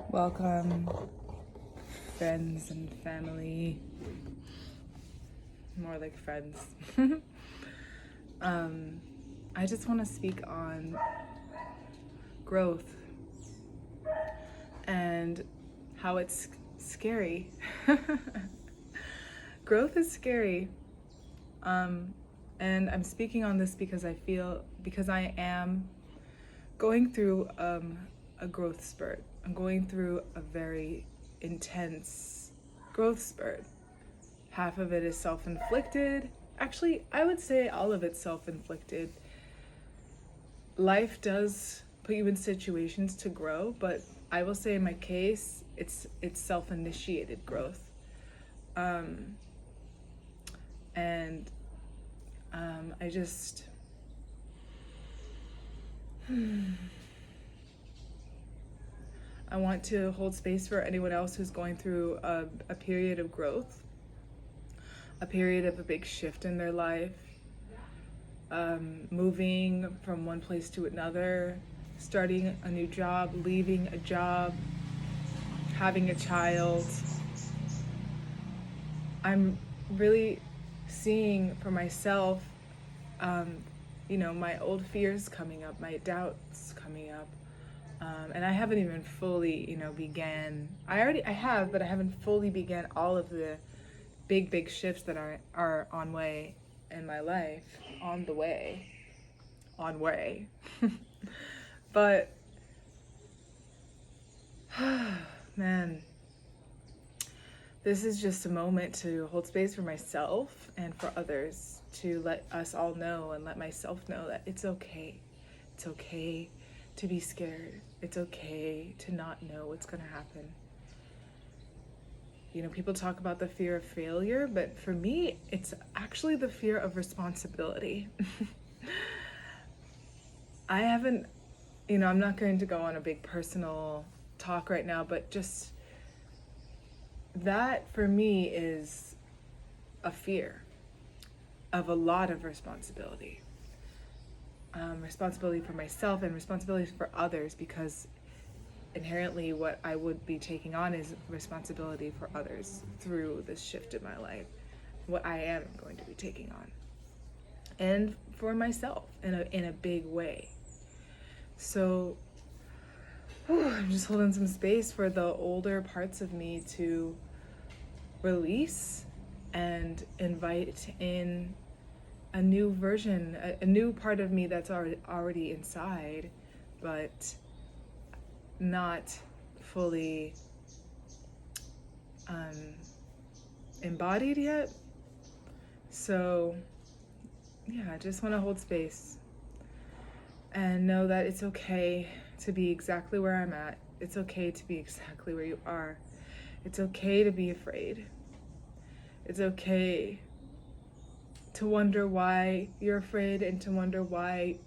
Welcome, friends and family. More like friends. I just want to speak on growth and how it's scary. Growth is scary. And I'm speaking on this because I am going through a growth spurt. I'm going through a very intense growth spurt. Half of it is self-inflicted. Actually, I would say all of it's self-inflicted. Life does put you in situations to grow, but I will say in my case, it's self-initiated growth. I just I want to hold space for anyone else who's going through a period of growth, a period of a big shift in their life, moving from one place to another, starting a new job, leaving a job, having a child. I'm really seeing for myself, my old fears coming up, my doubts coming up. And I haven't even fully, began. I have, but I haven't fully began all of the big shifts that are on way in my life, on way. But, man, this is just a moment to hold space for myself and for others, to let us all know and let myself know that it's okay. It's okay to be scared. It's okay to not know what's going to happen. People talk about the fear of failure, but for me, it's actually the fear of responsibility. I'm not going to go on a big personal talk right now, but just that for me is a fear of a lot of responsibility. Responsibility for myself and responsibility for others, because inherently what I would be taking on is responsibility for others through this shift in my life, what I am going to be taking on, and for myself in a big way. So I'm just holding some space for the older parts of me to release and invite in a new version, a new part of me that's already inside, but not fully embodied yet. So yeah, I just want to hold space and know that it's okay to be exactly where I'm at. It's okay to be exactly where you are. It's okay to be afraid. It's okay to wonder why you're afraid and to wonder why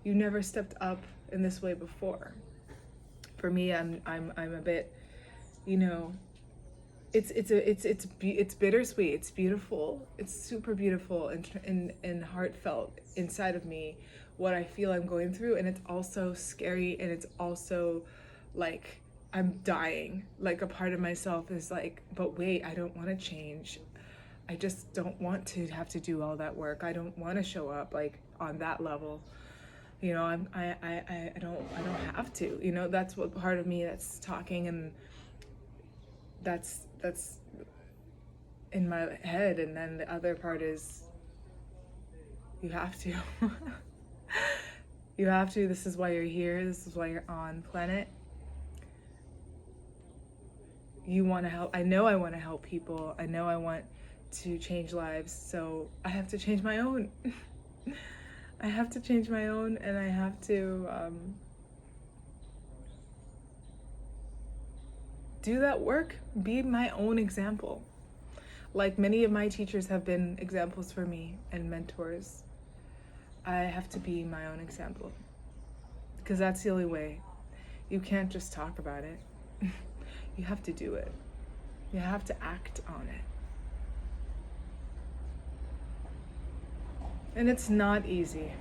you never stepped up in this way before. For me, I'm a bit, it's bittersweet. It's beautiful. It's super beautiful and heartfelt inside of me what I feel I'm going through, and it's also scary, and it's also like I'm dying. Like a part of myself is like, but wait, I don't want to change. I just don't want to have to do all that work. I don't want to show up like on that level. I don't have to. That's what part of me that's talking, and that's in my head, and then the other part is you have to. You have to. This is why you're here. This is why you're on planet. You want to help. I know I want to help people. I know I want to change lives, so I have to change my own. I have to change my own, and I have to do that work, be my own example. Like many of my teachers have been examples for me and mentors, I have to be my own example, because that's the only way. You can't just talk about it. You have to do it. You have to act on it. And it's not easy.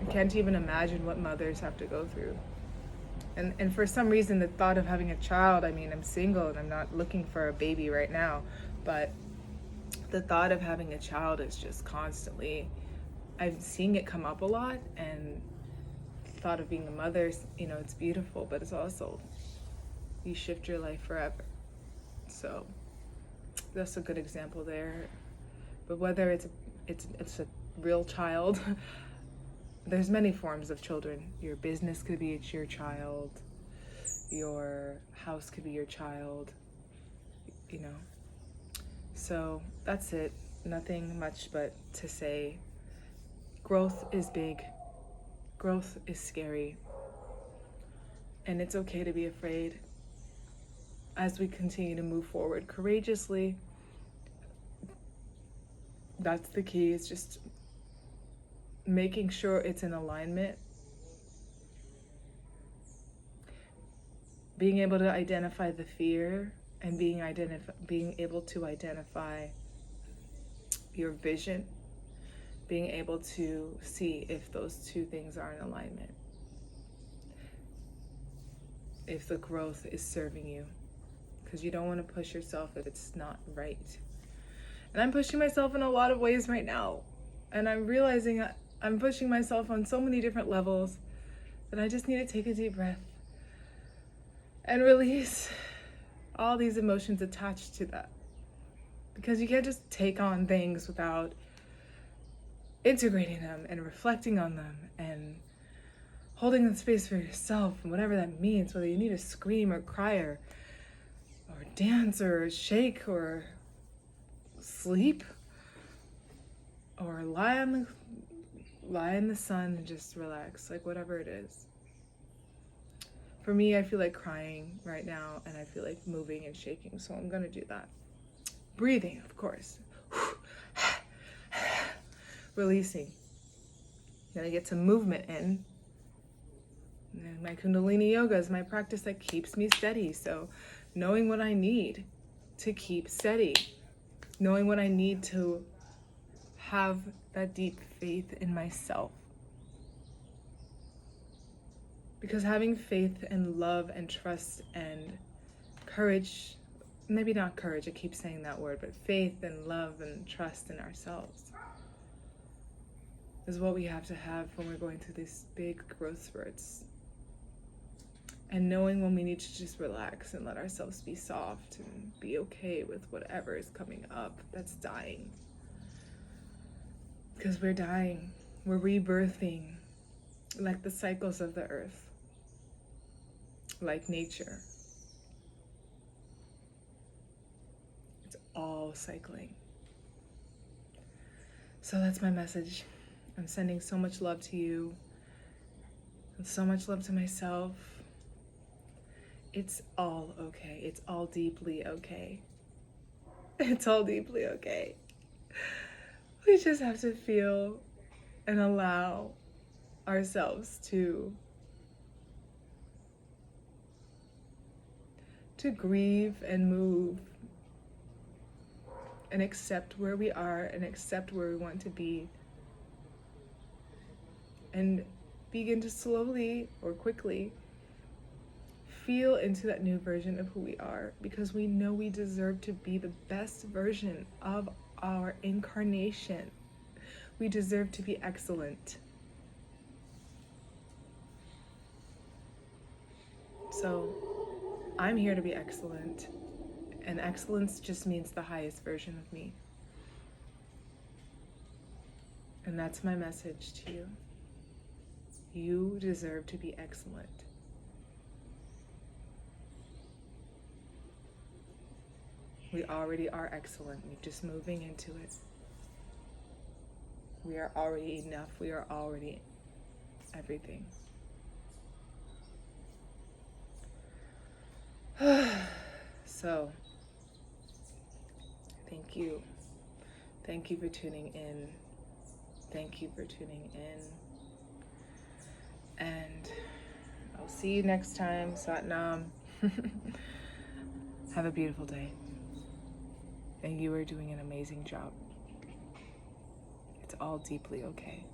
I can't even imagine what mothers have to go through. And for some reason, the thought of having a child, I mean, I'm single and I'm not looking for a baby right now, but the thought of having a child is just constantly, I'm seeing it come up a lot. And the thought of being a mother, you know, it's beautiful, but it's also, you shift your life forever. So that's a good example there. But whether it's a real child, there's many forms of children. Your business could be your child, your house could be your child, you know. So that's it. Nothing much but to say growth is big, growth is scary, and it's okay to be afraid. As we continue to move forward courageously, that's the key. It's just making sure it's in alignment, being able to identify the fear, and being able to identify your vision, being able to see if those two things are in alignment, if the growth is serving you, because you don't want to push yourself if it's not right. And I'm pushing myself in a lot of ways right now, and I'm realizing I'm pushing myself on so many different levels that I just need to take a deep breath and release all these emotions attached to that. Because you can't just take on things without integrating them and reflecting on them and holding the space for yourself, and whatever that means, whether you need to scream or cry or dance or shake or sleep or lie in the sun and just relax, like whatever it is. For me, I feel like crying right now, and I feel like moving and shaking, so I'm gonna do that. Breathing, of course. Releasing. Gonna get some movement in. And my Kundalini yoga is my practice that keeps me steady, so knowing what I need to keep steady, knowing what I need to have that deep faith in myself. Because having faith and love and trust and courage, maybe not courage, I keep saying that word, but faith and love and trust in ourselves is what we have to have when we're going through these big growth spurts. And knowing when we need to just relax and let ourselves be soft and be okay with whatever is coming up that's dying. Because we're dying, we're rebirthing, like the cycles of the earth, like nature. It's all cycling. So that's my message. I'm sending so much love to you and so much love to myself. It's all okay. It's all deeply okay. It's all deeply okay. We just have to feel and allow ourselves to grieve and move and accept where we are and accept where we want to be, and begin to slowly or quickly feel into that new version of who we are, because we know we deserve to be the best version of our incarnation. We deserve to be excellent. So I'm here to be excellent, and excellence just means the highest version of me. And that's my message to you. You deserve to be excellent. We already are excellent. We're just moving into it. We are already enough. We are already everything. So, thank you. Thank you for tuning in. Thank you for tuning in. And I'll see you next time. Sat Nam. Have a beautiful day. And you are doing an amazing job. It's all deeply okay.